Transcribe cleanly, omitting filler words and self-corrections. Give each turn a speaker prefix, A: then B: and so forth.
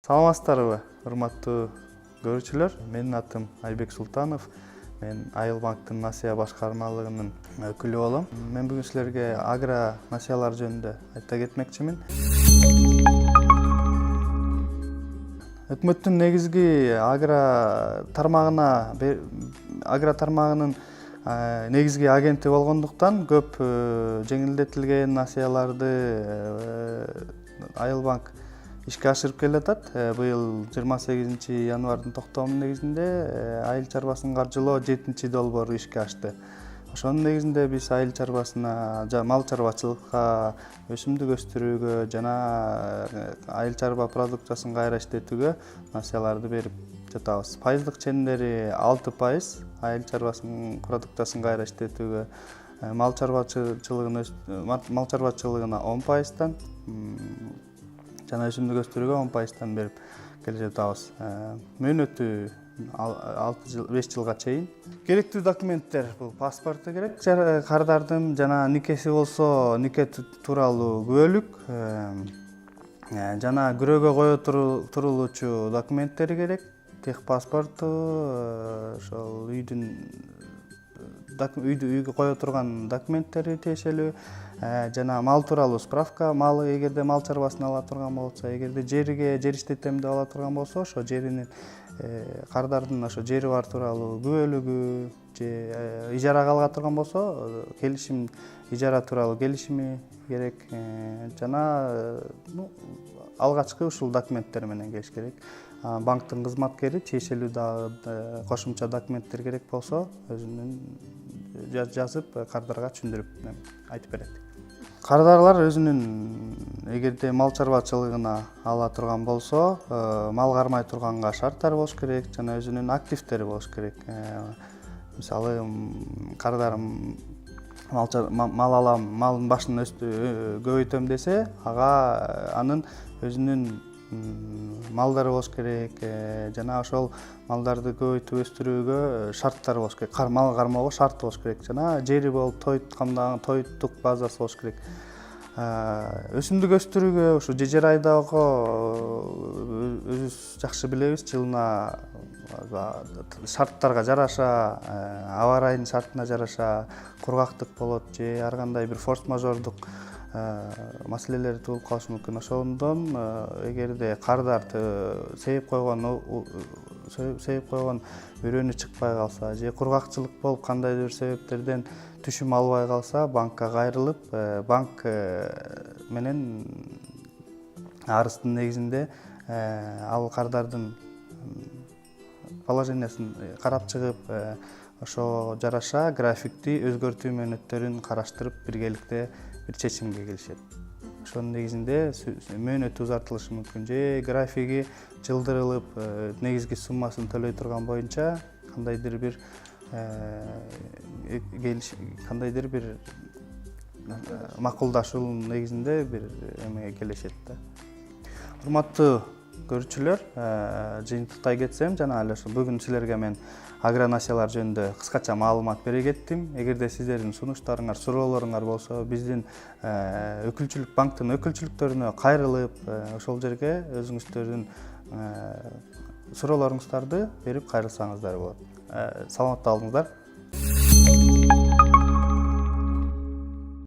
A: Саламатсыздарбы, урматтуу көрүүчүлөр. Менин атым Айбек Султанов. Мен Айыл банктын насыя башкармалыгынын өкүлү болом. Мен бүгүн силерге агро насыялар жөнүндө айта кетмекчимин. Өкмөттүн негизги агро тармагынын негизги агенти болгондуктан көп жеңилдетилген насыяларды Айыл банк ишке ашырып келатат. Быйыл 28 январдын токтомунун негизинде айыл чарбасын каржылоо 7-долбоору ишке ашты. Ошонун негизинде биз айыл чарбасына, мал чарбачылыкка, өсүмдүк өстүрүүгө жана айыл чарба продукциясын кайра иштетүүгө насыяларды берип жатабыз. Пайыздык чендери 6%, айыл чарбасынын продукциясын кайра иштетүүгө, мал чарбачылыгына 10%, жана өсүмдүк өстүрүүгө 10%-тан берип келе жатабыз. Мөөнөтү 5 жылга чейин. Керектүү документтер бул паспорту керек, кардардын жана никеси болсо, нике тууралуу күбөлүк, жана күрөөгө кое турулуучу документтери керек, техпаспорту, ошол үйгө кое турган документтери тиешелүү, жана мал тууралуу справка, малы эгерде мал чарбасын ала турган болсо, эгерде жер иштетем деп ала турган болсо, ошо жеринин кардардын ошо жери бар тууралуу күбөлүгү, же ижарага алга турган болсо, келишим, ижара тууралуу келишими керек, жана алгачкы ушул документтер менен келиш керек. Банктын кызматкери тиешелүү дагы кошумча документтер керек болсо, өзүнүн жазып кардарга түшүндүрүп айтып берет. Кардарлар өзүнүн эгерде мал чарбачылыгына ала турган болсо, мал кармай турганга шарттары болуш керек, жана өзүнүн активтери болуш керек. Мисалы, кардар мал алам, малдын башын көбөйтөм десе, ага анын өзүнүн малдары болуш керек, жана ошол малдарды көбөйтүп өстүрүүгө шарттар болуш керек. Мал кармоого шарт болуш керек, жана жери болуп тойтук базасы болуш керек. Өсүмдүк өстүрүүгө ушу жежер айдоого өзүбүз жакшы билебиз, жылына шарттарга жараша, аба ырайынын шартына жараша кургактык болот же ар кандай бир форс-мажордук маселелер туулуп калышы мүмкүн. Ошондон эгерде кардар сээп койгон өрөөнү чыкпай калса же кургакчылык болуп кандайдыр бир себептерден түшүм албай калса, банкка кайрылып, банк менен арыздын негизинде ал кардардын положениясын карап чыгып, ошо жараша графикти өзгөртүү мөөнөттөрүн караштырып биргеликте бир чечимге келишет. Ошонун негизинде мөөнөтү узартылышы мүмкүн, же графиги жылдырылып, негизги суммасын төлөй турган боюнча кандайдыр бир макулдашуунун негизинде бир эмеге келишет да. Урматтуу көрүүчүлөр, жыйынтыктай кетсем, жана эле ошо бүгүн силерге мен агро насыялар жөнүндө кыскача маалымат бере кеттим. Эгерде сиздердин сунуштарыңар, суроолоруңар болсо, биздин банктын өкүлчүлүктөрүнө кайрылып, ошол жерге өзүңүздөрдүн суроолоруңуздарды берип кайрылсаңыздар болот. Саламатта болуңуздар.